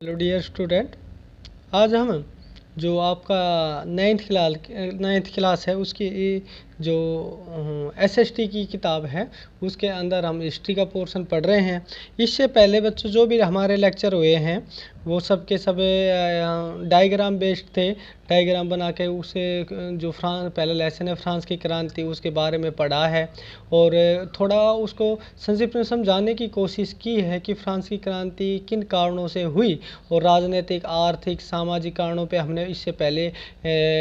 Hello dear student. आज हम जो आपका नाइन्थ क्लास है उसकी जो एसएसटी की किताब है उसके अंदर हम हिस्ट्री का पोर्शन पढ़ रहे हैं। इससे पहले बच्चों जो भी हमारे लेक्चर हुए हैं वो सब के सब डायग्राम बेस्ड थे। डायग्राम बना के उसे जो फ्रांस पहला लेसन है फ्रांस की क्रांति उसके बारे में पढ़ा है और थोड़ा उसको संक्षिप्त में समझाने की कोशिश की है कि फ्रांस की क्रांति किन कारणों से हुई और राजनीतिक आर्थिक सामाजिक कारणों पे हमने इससे पहले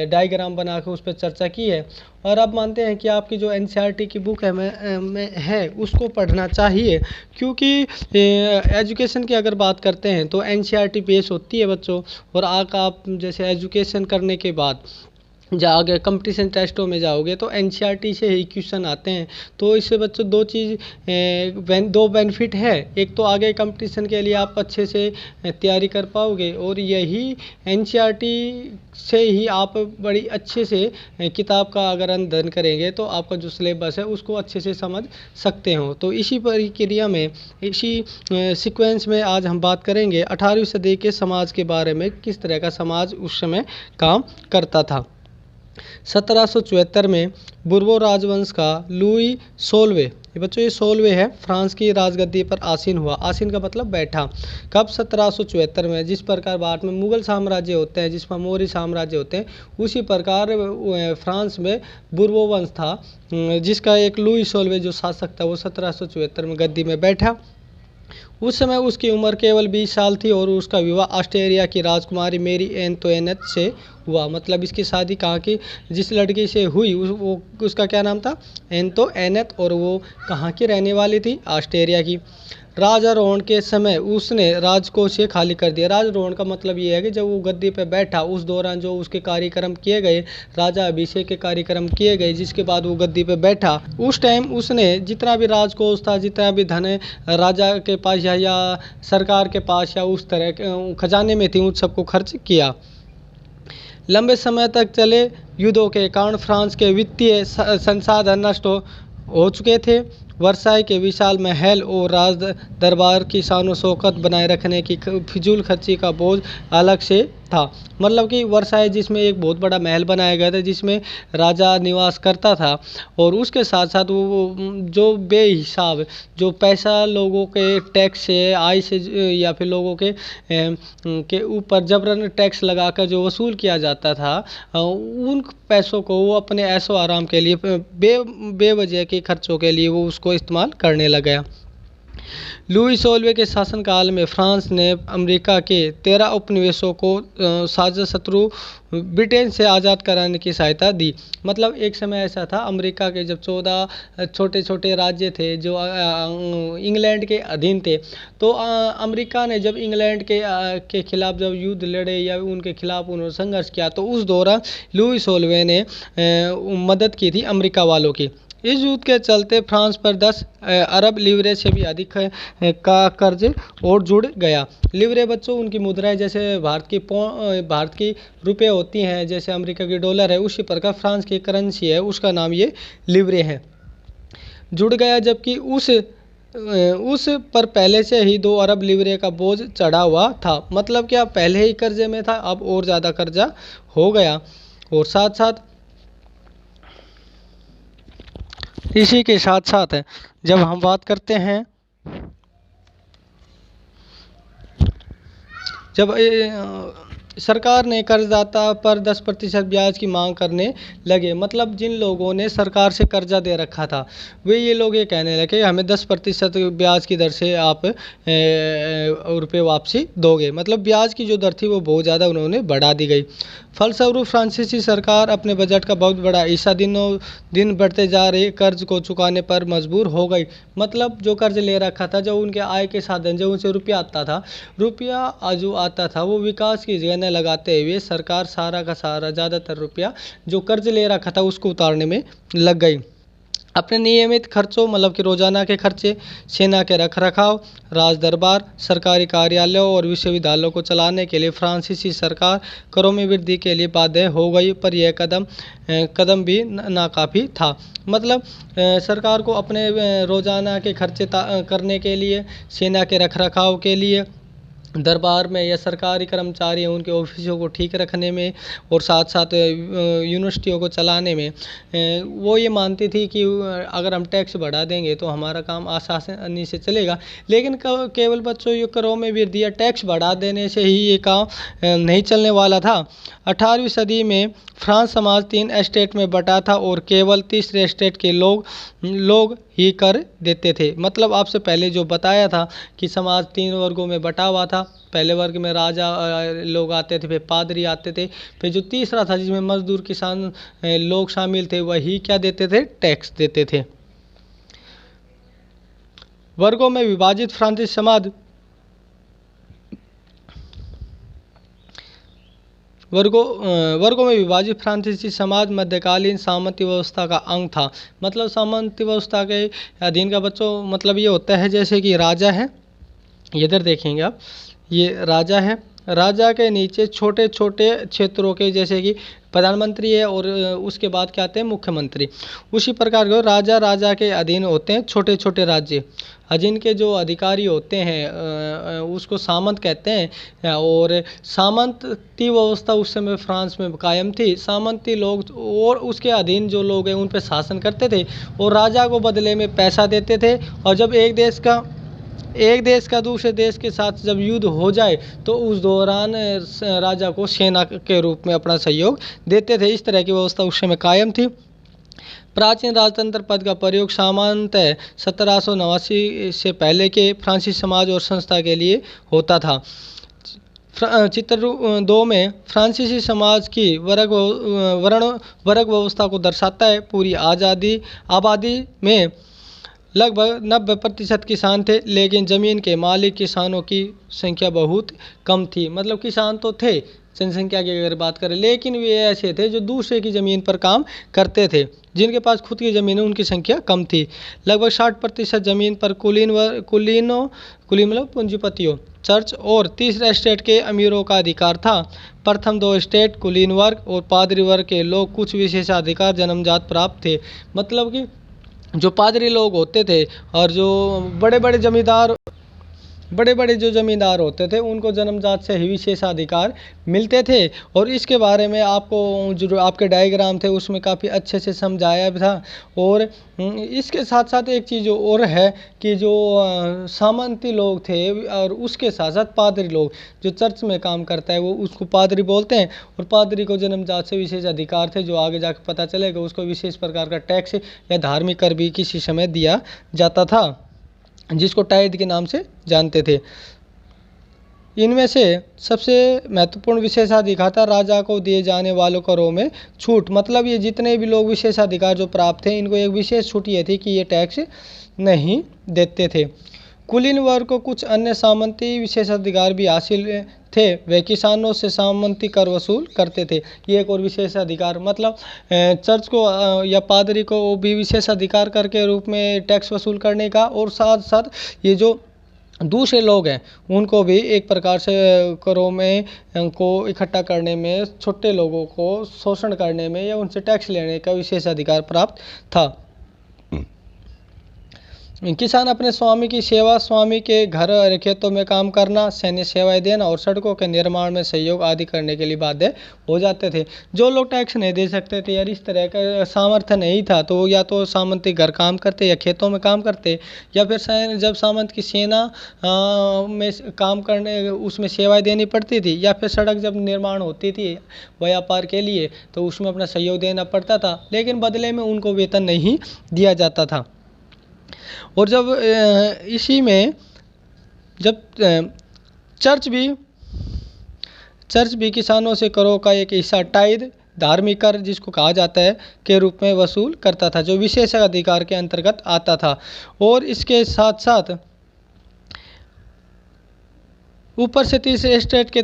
डायग्राम बना के उस पर चर्चा की है। और अब मानते हैं कि आपकी जो एनसीईआरटी की बुक में है उसको पढ़ना चाहिए, क्योंकि एजुकेशन की अगर बात करते हैं तो एनसीईआरटी बेस होती है बच्चों। और आप जैसे एजुकेशन करने के बाद आगे कंपटीशन टेस्टों में जाओगे तो एनसीईआरटी से ही क्वेश्चन आते हैं। तो इससे बच्चों दो बेनिफिट है। एक तो आगे कंपटीशन के लिए आप अच्छे से तैयारी कर पाओगे और यही एनसीईआरटी से ही आप बड़ी अच्छे से किताब का अगर अध्ययन करेंगे तो आपका जो सिलेबस है उसको अच्छे से समझ सकते हो। तो इसी प्रक्रिया में इसी सीक्वेंस में आज हम बात करेंगे 18वीं सदी के समाज के बारे में, किस तरह का समाज उस समय काम करता था। 1774 में बुर्बो राजवंश का लुई सोलवे, बच्चों ये सोलवे है, फ्रांस की राजगद्दी पर आसीन हुआ। आसीन का मतलब बैठा। कब? 1774 में। जिस प्रकार भारत में मुगल साम्राज्य होते हैं, जिसमें मौर्य साम्राज्य होते हैं, उसी प्रकार फ्रांस में बुर्बो वंश था जिसका एक लुई सोलवे जो शासक था वो 1774 में गद्दी में बैठा। उस समय उसकी उम्र केवल 20 साल थी और उसका विवाह ऑस्ट्रिया की राजकुमारी मेरी एंतोइनेट से हुआ। मतलब इसकी शादी कहाँ की, जिस लड़की से हुई उसका क्या नाम था? एंतोइनेट, और वो कहाँ की रहने वाली थी? ऑस्ट्रिया की। राजारोहण के समय उसने राजकोष खाली कर दिया। राजारोहण का मतलब ये है कि जब वो गद्दी पे बैठा उस दौरान जो उसके कार्यक्रम किए गए, राजा अभिषेक के कार्यक्रम किए गए, जिसके बाद वो गद्दी पे बैठा, उस टाइम उसने जितना भी राजकोष था, जितना भी धन राजा के पास या सरकार के पास या उस तरह के खजाने में थी, उन सबको खर्च किया। लंबे समय तक चले युद्धों के कारण फ्रांस के वित्तीय संसाधन नष्ट हो चुके थे। वर्साई के विशाल महल और राज दरबार की शान शौकत बनाए रखने की फिजूल खर्ची का बोझ अलग से था। मतलब कि वर्साई जिसमें एक बहुत बड़ा महल बनाया गया था जिसमें राजा निवास करता था, और उसके साथ साथ वो जो बेहिसाब जो पैसा लोगों के टैक्स से, आय से या फिर लोगों के ऊपर जबरन टैक्स लगाकर जो वसूल किया जाता था, उन पैसों को वो अपने ऐशो आराम के लिए बेवजह के खर्चों के लिए वो उसको इस्तेमाल करने लग गया। लुई सोलवे के शासनकाल में फ्रांस ने अमेरिका के 13 उपनिवेशों को साझा शत्रु ब्रिटेन से आज़ाद कराने की सहायता दी। मतलब एक समय ऐसा था, अमेरिका के जब 14 छोटे छोटे राज्य थे जो इंग्लैंड के अधीन थे, तो अमेरिका ने जब इंग्लैंड के खिलाफ जब युद्ध लड़े या उनके खिलाफ उन्होंने संघर्ष किया, तो उस दौरान लुई सोलवे ने मदद की थी अमेरिका वालों की। इस युद्ध के चलते फ्रांस पर 10 अरब लिवरे से भी अधिक का कर्ज और जुड़ गया। लिवरे बच्चों उनकी मुद्राएं जैसे भारत की रुपए होती हैं, जैसे अमेरिका की डॉलर है, उसी प्रकार फ्रांस की करेंसी है, उसका नाम ये लिवरे है, जुड़ गया। जबकि उस पर पहले से ही 2 अरब लिवरे का बोझ चढ़ा हुआ था। मतलब क्या, पहले ही कर्जे में था, अब और ज़्यादा कर्जा हो गया। और साथ साथ इसी के साथ साथ जब हम बात करते हैं, जब सरकार ने कर्जदाता पर 10% ब्याज की मांग करने लगे। मतलब जिन लोगों ने सरकार से कर्जा दे रखा था वे ये लोग ये कहने लगे हमें 10% ब्याज की दर से आप रुपये वापसी दोगे। मतलब ब्याज की जो दर थी वो बहुत ज़्यादा उन्होंने बढ़ा दी गई। फलस्वरूप फ्रांसीसी सरकार अपने बजट का बहुत बड़ा हिस्सा दिनों दिन बढ़ते जा रहे कर्ज को चुकाने पर मजबूर हो गई। मतलब जो कर्ज ले रखा था, जो उनके आय के साधन, जो उनसे रुपया जो आता था वो विकास की जगह न लगाते हुए सरकार सारा का सारा ज़्यादातर रुपया जो कर्ज ले रखा था उसको उतारने में लग गई। अपने नियमित खर्चों, मतलब कि रोजाना के खर्चे, सेना के रखरखाव, राज दरबार, सरकारी कार्यालयों और विश्वविद्यालयों को चलाने के लिए फ्रांसीसी सरकार करों में वृद्धि के लिए बाध्य हो गई, पर यह कदम भी नाकाफी था। मतलब सरकार को अपने रोजाना के खर्चे करने के लिए, सेना के रखरखाव के लिए दरबार में या सरकारी कर्मचारी हैं उनके ऑफिसों को ठीक रखने में और साथ साथ यूनिवर्सिटियों को चलाने में वो ये मानती थी कि अगर हम टैक्स बढ़ा देंगे तो हमारा काम आसानी से चलेगा। लेकिन केवल बच्चों ये करो में वृद्धि या टैक्स बढ़ा देने से ही ये काम नहीं चलने वाला था। 18वीं सदी में फ्रांस समाज 3 एस्टेट में बटा था और केवल तीसरे एस्टेट के लोग ही कर देते थे। मतलब आपसे पहले जो बताया था कि समाज 3 वर्गों में बटा हुआ था। पहले वर्ग में राजा लोग आते थे, फिर पादरी आते थे, फिर जो तीसरा था जिसमें मजदूर किसान लोग शामिल थे वही क्या देते थे, टैक्स देते थे। वर्गों में विभाजित फ्रांसीसी समाज वर्गों में विभाजित फ्रांसीसी समाज मध्यकालीन सामंती व्यवस्था का अंग था। मतलब सामंती व्यवस्था के अधीन का बच्चों मतलब ये होता है जैसे कि राजा है, इधर देखेंगे आप, ये राजा है, राजा के नीचे छोटे छोटे क्षेत्रों के जैसे कि प्रधानमंत्री है और उसके बाद क्या आते हैं, मुख्यमंत्री। उसी प्रकार के राजा के अधीन होते हैं छोटे छोटे राज्य, जिनके जो अधिकारी होते हैं उसको सामंत कहते हैं। और सामंती व्यवस्था उस समय फ्रांस में कायम थी। सामंती लोग और उसके अधीन जो लोग हैं उन पर शासन करते थे और राजा को बदले में पैसा देते थे। और जब एक देश का दूसरे देश के साथ जब युद्ध हो जाए तो उस दौरान राजा को सेना के रूप में अपना सहयोग देते थे। इस तरह की व्यवस्था उस समय कायम थी। प्राचीन राजतंत्र पद का प्रयोग सामान्यतः 1789 से पहले के फ्रांसीसी समाज और संस्था के लिए होता था। चित्र 2 में फ्रांसीसी समाज की वर्ग व्यवस्था को दर्शाता है। पूरी आबादी में लगभग 90% किसान थे, लेकिन ज़मीन के मालिक किसानों की संख्या बहुत कम थी। मतलब किसान तो थे जनसंख्या की अगर बात करें, लेकिन वे ऐसे थे जो दूसरे की ज़मीन पर काम करते थे। जिनके पास खुद की ज़मीन है उनकी संख्या कम थी। लगभग 60% ज़मीन पर कुलीन मतलब पूंजीपतियों, चर्च और तीसरा स्टेट के अमीरों का अधिकार था। प्रथम 2 स्टेट कुलीन वर्ग और पादरी वर्ग के लोग कुछ विशेषाधिकार जन्मजात प्राप्त थे। मतलब कि जो पादरी लोग होते थे और जो बड़े बड़े जो ज़मींदार होते थे उनको जन्मजात से ही विशेषाधिकार मिलते थे। और इसके बारे में आपको जो आपके डायग्राम थे उसमें काफ़ी अच्छे से समझाया भी था। और इसके साथ साथ एक चीज़ और है कि जो सामंती लोग थे और उसके साथ साथ पादरी लोग, जो चर्च में काम करता है वो उसको पादरी बोलते हैं। और पादरी को जन्मजात से विशेष अधिकार थे जो आगे जाकर पता चलेगा। उसको विशेष प्रकार का टैक्स या धार्मिक कर भी किसी समय दिया जाता था जिसको टाइद के नाम से जानते थे। इनमें से सबसे महत्वपूर्ण विशेषाधिकार था राजा को दिए जाने वालों करों में छूट। मतलब ये जितने भी लोग विशेषाधिकार जो प्राप्त थे इनको एक विशेष छूट ये थी कि ये टैक्स नहीं देते थे। कुलीन वर्ग को कुछ अन्य सामंती विशेषाधिकार भी हासिल थे। वे किसानों से सामंती कर वसूल करते थे। ये एक और विशेषाधिकार, मतलब चर्च को या पादरी को भी विशेषाधिकार कर के रूप में टैक्स वसूल करने का, और साथ साथ ये जो दूसरे लोग हैं उनको भी एक प्रकार से करों में को इकट्ठा करने में, छोटे लोगों को शोषण करने में या उनसे टैक्स लेने का विशेषाधिकार प्राप्त था। किसान अपने स्वामी की सेवा, स्वामी के घर और खेतों में काम करना, सैन्य सेवाएं देना और सड़कों के निर्माण में सहयोग आदि करने के लिए बाध्य हो जाते थे। जो लोग टैक्स नहीं दे सकते थे यार इस तरह का सामर्थ्य नहीं था तो या तो सामंती घर काम करते या खेतों में काम करते, या फिर जब सामंत की सेना में काम करने उसमें सेवाएं देनी पड़ती थी, या फिर सड़क जब निर्माण होती थी व्यापार के लिए तो उसमें अपना सहयोग देना पड़ता था, लेकिन बदले में उनको वेतन नहीं दिया जाता था। और जब इसी में जब चर्च भी किसानों से करों का एक हिस्सा टाइद, धार्मिक कर जिसको कहा जाता है, के रूप में वसूल करता था, जो विशेष अधिकार के अंतर्गत आता था। और इसके साथ साथ ऊपर से तीसरे स्टेट के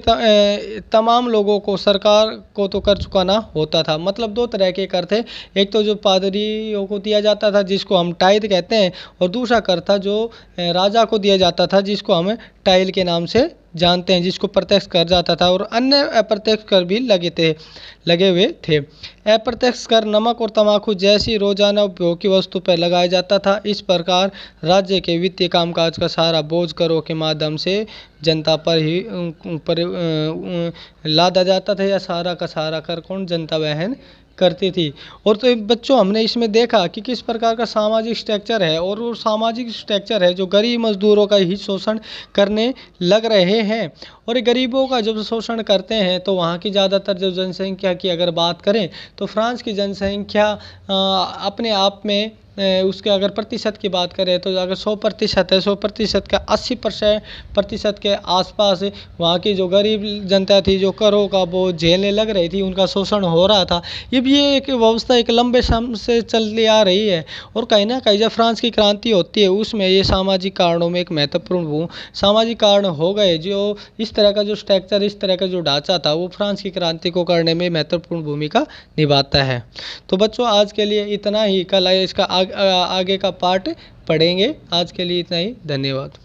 तमाम लोगों को सरकार को तो कर चुकाना होता था। मतलब 2 तरह के कर थे, एक तो जो पादरियों को दिया जाता था जिसको हम टाइद कहते हैं, और दूसरा कर था जो राजा को दिया जाता था जिसको हम टाइल के नाम से जानते हैं, जिसको प्रत्यक्ष कर जाता था, और अन्य अप्रत्यक्ष कर भी लगे हुए थे। अप्रत्यक्ष कर नमक और तंबाकू जैसी रोजाना उपयोग की वस्तु पर लगाया जाता था। इस प्रकार राज्य के वित्तीय कामकाज का सारा बोझ करों के माध्यम से जनता पर ही लादा जाता था, या सारा का सारा कर कौन, जनता वहन करती थी। और तो बच्चों हमने इसमें देखा कि किस प्रकार का सामाजिक स्ट्रक्चर है, और वो सामाजिक स्ट्रक्चर है जो गरीब मजदूरों का ही शोषण करने लग रहे हैं। और गरीबों का जब शोषण करते हैं तो वहाँ की ज़्यादातर जो जनसंख्या की अगर बात करें तो फ्रांस की जनसंख्या अपने आप में उसके अगर प्रतिशत की बात करें तो अगर 100% है, 100% का 80% के आसपास वहाँ की जो गरीब जनता थी, जो करों का बोझ झेलने लग रही थी, उनका शोषण हो रहा था। ये एक व्यवस्था एक लंबे समय से चलती आ रही है, और कहीं ना कहीं जब फ्रांस की क्रांति होती है उसमें ये सामाजिक कारणों में एक महत्वपूर्ण सामाजिक कारण हो गए। जो इस तरह का जो स्ट्रक्चर, इस तरह का जो ढांचा था, वो फ्रांस की क्रांति को करने में महत्वपूर्ण भूमिका निभाता है। तो बच्चों आज के लिए इतना ही, कल इसका आगे का पार्ट पढ़ेंगे। आज के लिए इतना ही, धन्यवाद।